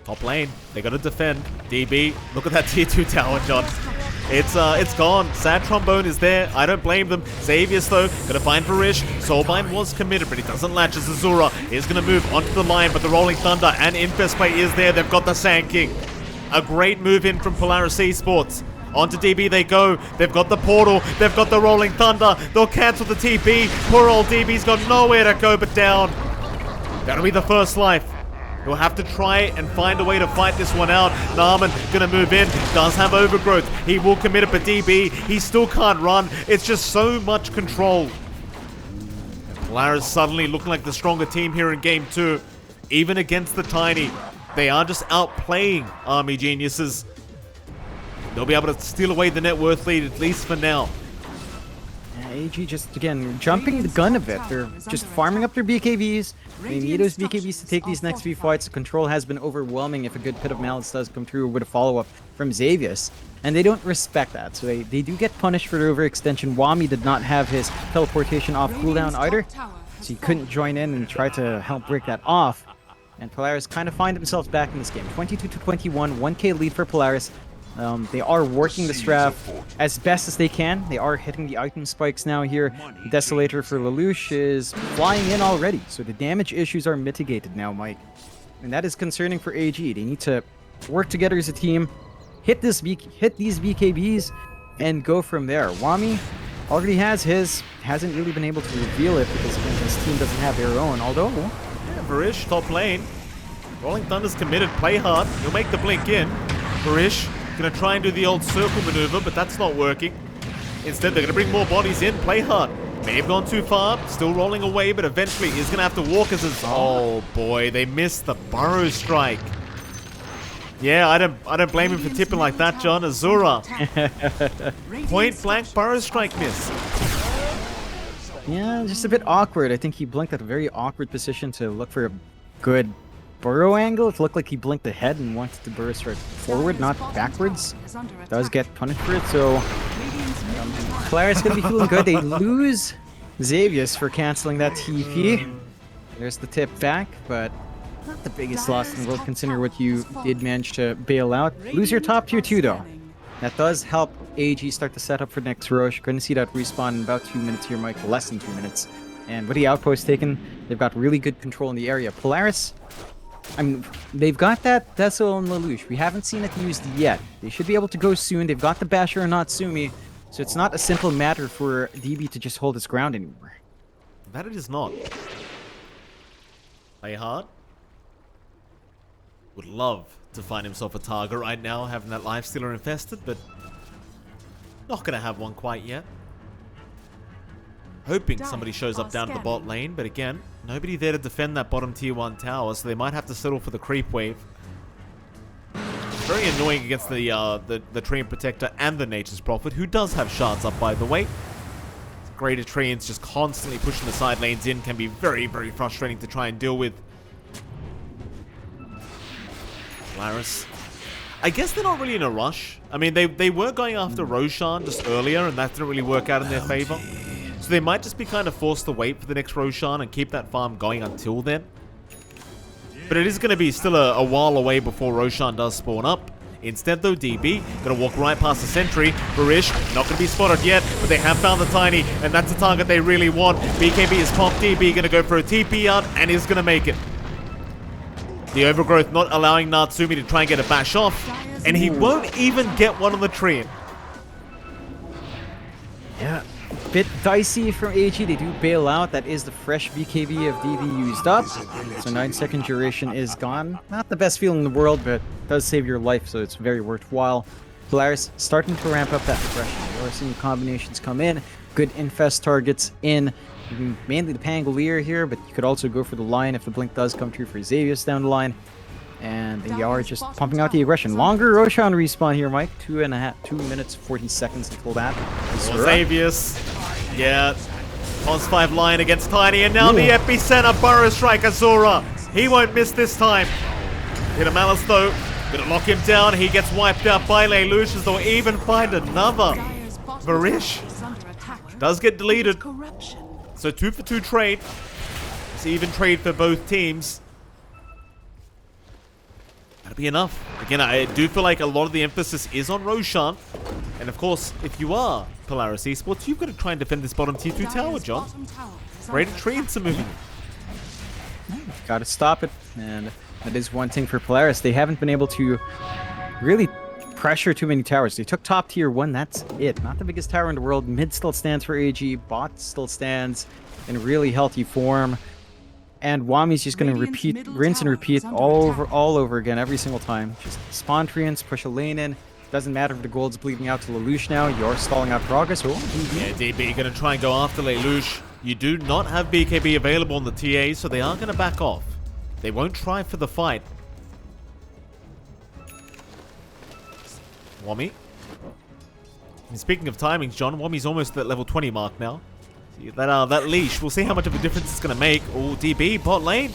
Top lane. They got to defend. DB, look at that tier 2 tower, John. It's gone. Sad Trombone is there. I don't blame them. Xavius, though, gonna find Varish. Soulbind was committed, but he doesn't latch as Azura is gonna move onto the line, but the Rolling Thunder and Infest play is there. They've got the Sand King. A great move in from Polaris Esports. Onto DB they go. They've got the portal. They've got the Rolling Thunder. They'll cancel the TP. Poor old DB's got nowhere to go but down. That'll be the first life. He'll have to try and find a way to fight this one out. Narman gonna move in. Does have overgrowth. He will commit it, but DB, he still can't run. It's just so much control. Polaris suddenly looking like the stronger team here in Game 2. Even against the Tiny, they are just outplaying Army Geniuses. They'll be able to steal away the net worth lead, at least for now. Yeah, AG just, again, jumping the gun a bit. They're just farming up their BKBs. They need those BKBs to take these next few fights. The control has been overwhelming if a good Pit of Malice does come through with a follow-up from Xavius. And they don't respect that, so they do get punished for their overextension. Wami did not have his teleportation off cooldown either, so he couldn't join in and try to help break that off. And Polaris kind of find themselves back in this game. 22-21, 1k lead for Polaris. They are working the strat as best as they can. They are hitting the item spikes now here. Desolator for Lelouch is flying in already, so the damage issues are mitigated now, Mike. And that is concerning for AG. They need to work together as a team, hit these BKBs, and go from there. Wami already has his, hasn't really been able to reveal it because his team doesn't have their own, although... Yeah, Varish, top lane. Rolling Thunder's committed, play hard. He'll make the blink in. Varish gonna try and do the old circle maneuver, but that's not working. Instead, they're gonna bring more bodies in, play hard. May have gone too far, still rolling away, but eventually he's gonna have to walk as his... Oh boy, they missed the burrow strike. Yeah, I don't blame him for tipping like that, John. Azura. Point blank burrow strike miss. Yeah, just a bit awkward. I think he blinked at a very awkward position to look for a good burrow angle. It looked like he blinked ahead and wanted to burrow strike forward, not backwards. Does get punished for it, so Polaris gonna be feeling good. They lose Xavius for canceling that TP. There's the tip back, but not the biggest loss in the world considering what you did manage to bail out. Lose your top tier 2 though. That does help AG start to set up for next Roche. Going to see that respawn in about 2 minutes here, Mike. Less than 2 minutes. And with the outpost taken, they've got really good control in the area. Polaris, I mean, they've got that Deso and Lelouch. We haven't seen it used yet. They should be able to go soon. They've got the Basher and Natsumi. So it's not a simple matter for DB to just hold his ground anymore. That it is not. Play hard. Would love to find himself a target right now, having that Lifestealer infested, but not gonna have one quite yet. Hoping somebody shows up down to the bot lane, but again, nobody there to defend that bottom tier 1 tower, so they might have to settle for the creep wave. Very annoying against the Treant Protector and the Nature's Prophet, who does have shards up, by the way. Greater Treants just constantly pushing the side lanes in can be very, very frustrating to try and deal with. Polaris. I guess they're not really in a rush. I mean, they were going after Roshan just earlier, and that didn't really work out in their favor. So they might just be kind of forced to wait for the next Roshan and keep that farm going until then. But it is going to be still a while away before Roshan does spawn up. Instead, though, DB going to walk right past the sentry. Barish not going to be spotted yet, but they have found the Tiny, and that's the target they really want. BKB is popped. DB going to go for a TP out, and is going to make it. The Overgrowth not allowing Natsumi to try and get a bash off, and he won't even get one on the Treant. Yeah, bit dicey from AG. They do bail out. That is the fresh BKB of DB used up. So 9-second duration is gone. Not the best feeling in the world, but does save your life, so it's very worthwhile. Polaris starting to ramp up that aggression. We're seeing combinations come in. Good infest targets in. Mainly the Pangolier here, but you could also go for the line if the blink does come true for Xavius down the line. And they are just pumping out the aggression. Longer Roshan respawn here, Mike. 2 minutes 40 seconds until that. Xavius. Yeah. Pons 5 line against Tiny, and now the epicenter Burrow Strike Azura. He won't miss this time. Hit a Malice though. Gonna lock him down. He gets wiped out by Lelouch as they'll even find another. Varish does get deleted. So 2 for 2 trade. It's even trade for both teams. That'll be enough. Again, I do feel like a lot of the emphasis is on Roshan. And of course, if you are Polaris Esports, you've got to try and defend this bottom tier 2 tower, John. Greater Treants are moving. Gotta stop it. And that is one thing for Polaris. They haven't been able to really pressure too many towers. They took top tier 1, that's it. Not the biggest tower in the world. Mid still stands for AG. Bot still stands in really healthy form. And Wami's just going to rinse and repeat all over again every single time. Just spawn treants, push a lane in. Doesn't matter if the gold's bleeding out to Lelouch now. You're stalling out progress. Oh, yeah, DB going to try and go after Lelouch. You do not have BKB available on the TA, so they are going to back off. They won't try for the fight. Wami. And speaking of timings, John, Wami's almost at that level 20 mark now. See, that leash, we'll see how much of a difference it's going to make. Oh, DB, bot lane.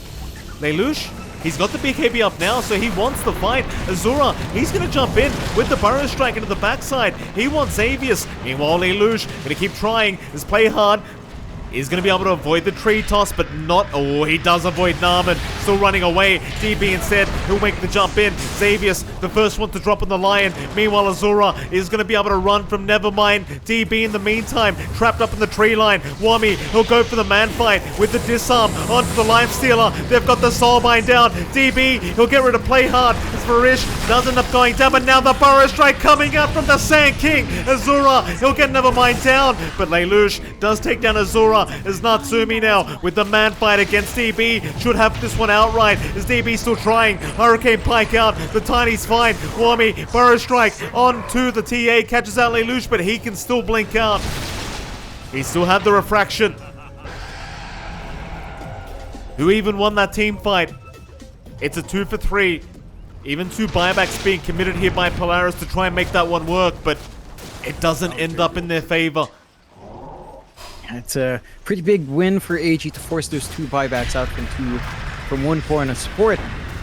Lelouch He's got the BKB up now, so he wants the fight. Azura, he's going to jump in with the Burrow Strike into the backside. He wants Xavius. Meanwhile, Lelouch going to keep trying. Let's play hard. He's going to be able to avoid the tree toss, but not... Oh, he does avoid Naaman. Still running away. DB instead, he'll make the jump in. Xavius, the first one to drop on the Lion. Meanwhile, Azura is going to be able to run from Nevermind. DB in the meantime, trapped up in the tree line. Wami, he'll go for the man fight with the disarm onto the Life Stealer. They've got the Soulbind down. DB, he'll get rid of Play Hard. As Varish does end up going down, but now the Burrow Strike coming out from the Sand King. Azura, he'll get Nevermind down, but Lelouch does take down Azura. Is Natsumi now with the man fight against DB. Should have this one outright. Is DB still trying? Hurricane Pike out. The Tiny's fine. Wami, Burrow Strike onto the TA. Catches out Lelouch, but he can still blink out. He still had the refraction. Who even won that team fight? It's a 2 for 3. Even 2 buybacks being committed here by Polaris to try and make that one work, but it doesn't end up in their favor. It's a pretty big win for AG to force those 2 buybacks out from 1 core and a support.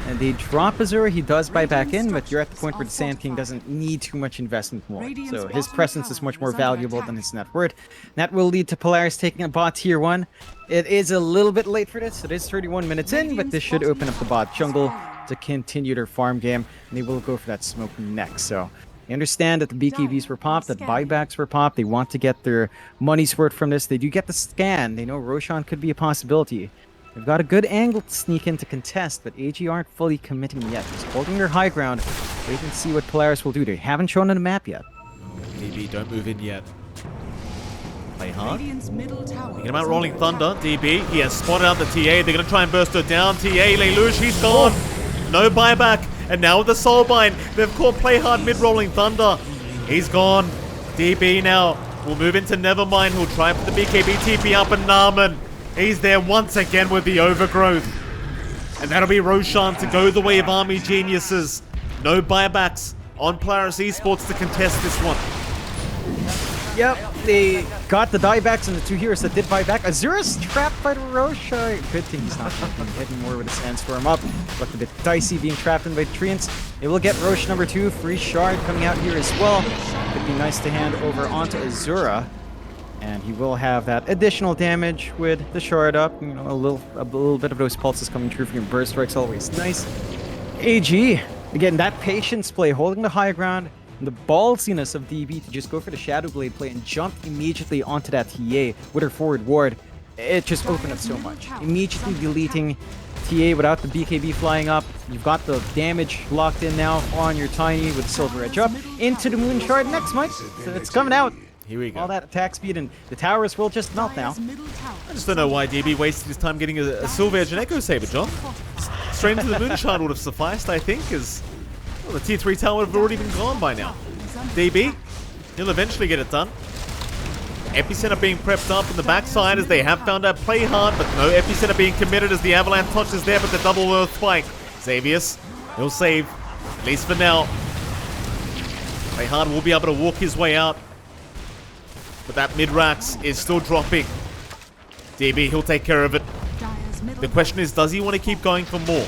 And they drop Azura, he does buy back in, but you're at the point where the Sand King doesn't need too much investment more. So his presence is much more valuable than his net worth. That will lead to Polaris taking a bot tier 1. It is a little bit late for this, it is 31 minutes in, but this should open up the bot jungle to continue their farm game, and they will go for that smoke next. So I understand that the BKBs were popped, that buybacks were popped. They want to get their money's worth from this. They do get the scan. They know Roshan could be a possibility. They've got a good angle to sneak in to contest, but AG aren't fully committing yet. Just holding their high ground. Wait and see what Polaris will do. They haven't shown on the map yet. DB, don't move in yet. Play hard. Thinking about Rolling Thunder. DB, he has spotted out the TA. They're going to try and burst her down. TA, Lelouch, he's gone. No buyback. And now with the Soulbind, they've caught Play Hard mid-Rolling Thunder. He's gone. DB now will move into Nevermind. He'll try for the BKB TP up and Naaman. He's there once again with the Overgrowth. And that'll be Roshan to go the way of Army Geniuses. No buybacks on Polaris Esports to contest this one. Yep, they got the diebacks and the 2 heroes that did buy back. Azura's trapped by the Roshan. Good thing he's not being hit anymore with his Sandstorm up. Looked a bit dicey being trapped in by the Treants. They will get Roche number 2. Free Shard coming out here as well. Could be nice to hand over onto Azura. And he will have that additional damage with the Shard up. You know, a little bit of those pulses coming through from your Burst Strike's always nice. AG, again, that patience play, holding the high ground. And the ballsiness of DB to just go for the Shadow Blade play and jump immediately onto that TA with her forward ward. It just opened up so much. Immediately deleting TA without the BKB flying up. You've got the damage locked in now on your Tiny with Silver Edge up. Into the Moon Shard next, Mike. So it's coming out. Here we go. All that attack speed, and the towers will just melt now. I just don't know why DB wasted his time getting a Silver Edge and Echo Saber, John. Straight into the Moon Shard would have sufficed, I think, as well, the tier 3 tower would have already been gone by now. DB, he'll eventually get it done. Epicenter being prepped up in the backside as they have found out Play Hard, but no Epicenter being committed as the Avalanche touch is there, but the double Earth Spike. Xavius, he'll save, at least for now. Play Hard will be able to walk his way out, but that mid-rax is still dropping. DB, he'll take care of it. The question is, does he want to keep going for more?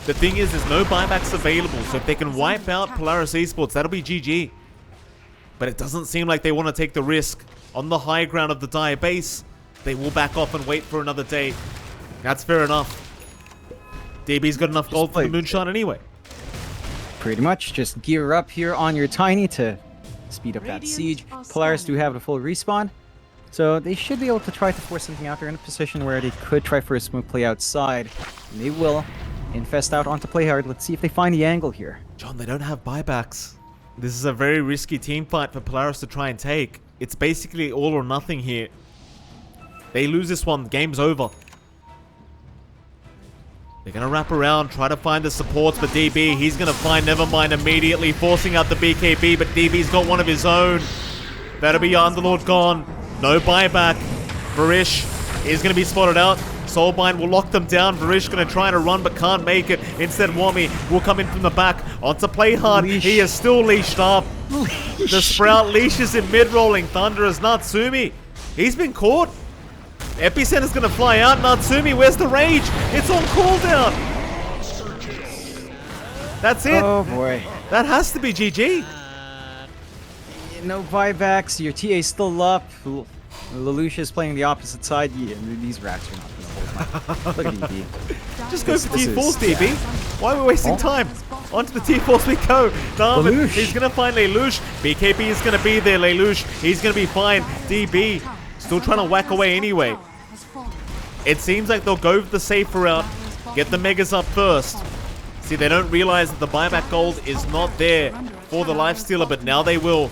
The thing is, there's no buybacks available, so if they can wipe out Polaris Esports, that'll be GG. But it doesn't seem like they want to take the risk. On the high ground of the Dire base, they will back off and wait for another day. That's fair enough. DB's got enough gold for the Moonshot anyway. Pretty much, just gear up here on your Tiny to speed up that siege. Polaris do have a full respawn, so they should be able to try to force something out. They're in a position where they could try for a smoke play outside, and they will infest out onto Play Hard. Let's see if they find the angle here. John, they don't have buybacks. This is a very risky team fight for Polaris to try and take. It's basically all or nothing here. They lose this one, game's over. They're going to wrap around, try to find the supports for DB. He's going to find Nevermind immediately, forcing out the BKB, but DB's got one of his own. That'll be Underlord gone. No buyback. Varish is going to be spotted out. Soulbind will lock them down. Varish going to try to run, but can't make it. Instead, Wami will come in from the back onto Play Hard. Leash. He is still leashed up. The Sprout leashes in mid-rolling thunder as Natsumi. He's been caught. Epicenter's going to fly out. Natsumi, where's the rage? It's on cooldown. That's it. Oh boy. That has to be GG. No buybacks. Your TA is still up. Lelouch is playing the opposite side. Yeah, these racks are not going to hold. Look at ED. Just go for T-Force, DB. Why are we wasting time? Onto the T-Force we go. Narman, he's going to find Lelouch. BKB is going to be there. Lelouch, he's going to be fine. DB, still trying to whack away anyway. It seems like they'll go for the safer route. Get the Megas up first. See, they don't realize that the buyback gold is not there for the Lifestealer, but now they will.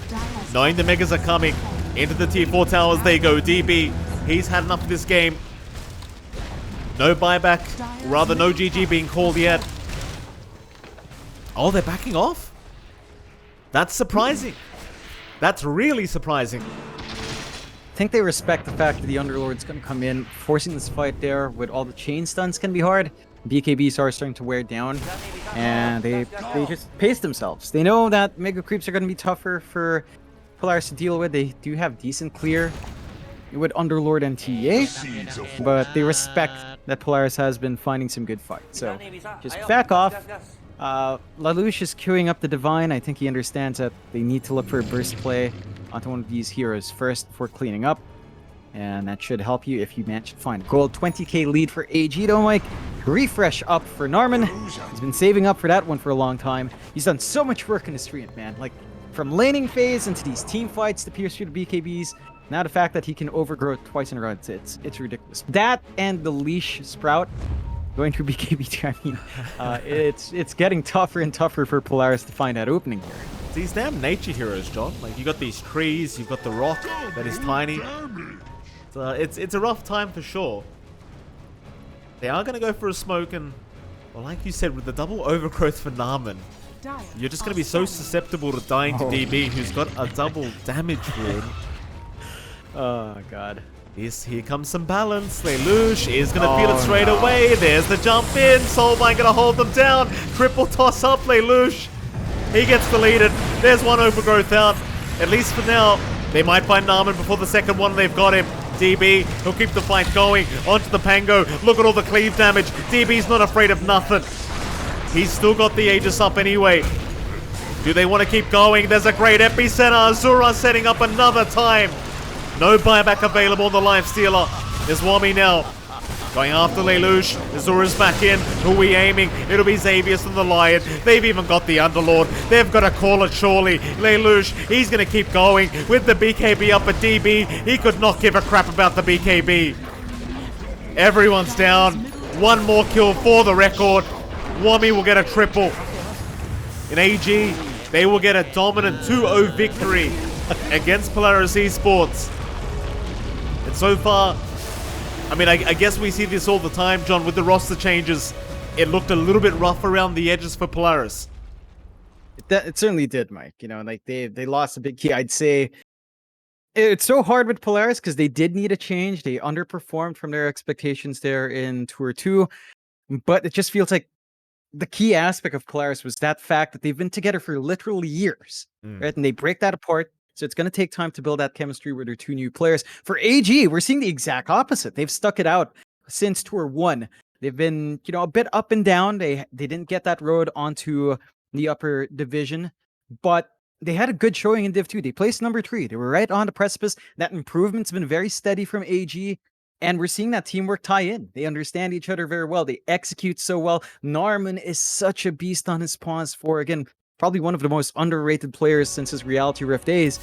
Knowing the Megas are coming. Into the T4 towers they go. DB, he's had enough of this game. No buyback, or rather no GG being called yet. Oh, they're backing off? That's surprising. That's really surprising. I think they respect the fact that the Underlord's going to come in. Forcing this fight there with all the chain stuns can be hard. BKBs are starting to wear down, and they just pace themselves. They know that Mega Creeps are going to be tougher for Polaris to deal with. They do have decent clear with Underlord and TA, but they respect that Polaris has been finding some good fights. So just back off. Lelouch is queuing up the Divine. I think he understands that they need to look for a burst play onto one of these heroes first before cleaning up. And that should help you if you manage to find gold. 20k lead for AG though, Mike. Refresh up for Narman. He's been saving up for that one for a long time. He's done so much work in his stream, man. Like, from laning phase into these team fights to pierce through the BKBs. Now the fact that he can overgrow it twice in a row, it's ridiculous. That and the leash sprout going through BKB, I mean, it's getting tougher and tougher for Polaris to find that opening here. These damn nature heroes, John. Like, you got these trees, you've got the rock that is tiny. It's a rough time for sure. They are going to go for a smoke, and, well, like you said, with the double overgrowth for Narman, you're just going to be so susceptible to dying to DB, who's got a double damage rune. Oh, God. Here comes some balance. Lelouch is going to feel it straight away. There's the jump in. Soulbind going to hold them down. Triple toss up Lelouch. He gets deleted. There's one overgrowth out. At least for now. They might find Narman before the second one. They've got him. DB, he'll keep the fight going. Onto the Pango. Look at all the cleave damage. DB's not afraid of nothing. He's still got the Aegis up anyway. Do they want to keep going? There's a great epicenter. Azura setting up another time. No buyback available on the Lifestealer. There's Wami now. Going after Lelouch. Azura's back in. Who are we aiming? It'll be Xavius and the Lion. They've even got the Underlord. They've got to call it surely. Lelouch, he's going to keep going with the BKB up at DB. He could not give a crap about the BKB. Everyone's down. One more kill for the record. Wami will get a triple. In AG, they will get a dominant 2-0 victory against Polaris Esports. And so far, I mean, I guess we see this all the time, John, with the roster changes. It looked a little bit rough around the edges for Polaris. It certainly did, Mike. You know, like they lost a big key. I'd say it's so hard with Polaris because they did need a change. They underperformed from their expectations there in Tour 2. But it just feels like the key aspect of Polaris was that fact that they've been together for literally years, right? And they break that apart. So it's going to take time to build that chemistry with their two new players. For AG, we're seeing the exact opposite. They've stuck it out since Tour 1. They've been, you know, a bit up and down. They didn't get that road onto the upper division, but they had a good showing in Div 2. They placed number 3. They were right on the precipice. That improvement's been very steady from AG. And we're seeing that teamwork tie in. They understand each other very well. They execute so well. Narman is such a beast on his paws for, again, probably one of the most underrated players since his Reality Rift days.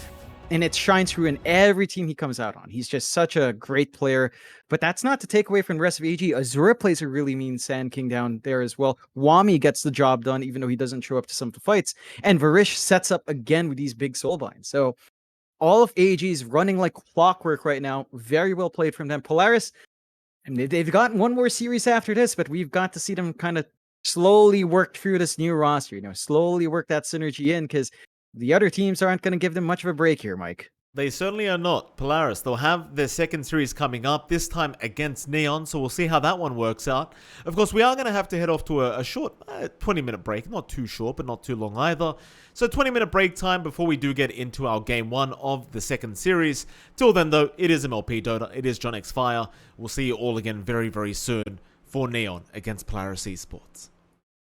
And it shines through in every team he comes out on. He's just such a great player. But that's not to take away from the rest of AG. Azura plays a really mean Sand King down there as well. Wami gets the job done, even though he doesn't show up to some of the fights. And Varish sets up again with these big soulbinds. So all of AG's running like clockwork right now. Very well played from them. Polaris, and they've gotten one more series after this, but we've got to see them kind of slowly work through this new roster, you know, slowly work that synergy in, because the other teams aren't going to give them much of a break here, Mike. They certainly are not. Polaris, they'll have their second series coming up, this time against Neon, so we'll see how that one works out. Of course, we are going to have to head off to a short 20-minute break. Not too short, but not too long either. So 20-minute break time before we do get into our Game 1 of the second series. Till then, though, it is MLPDotA, it is JohnXFire. We'll see you all again very, very soon for Neon against Polaris Esports.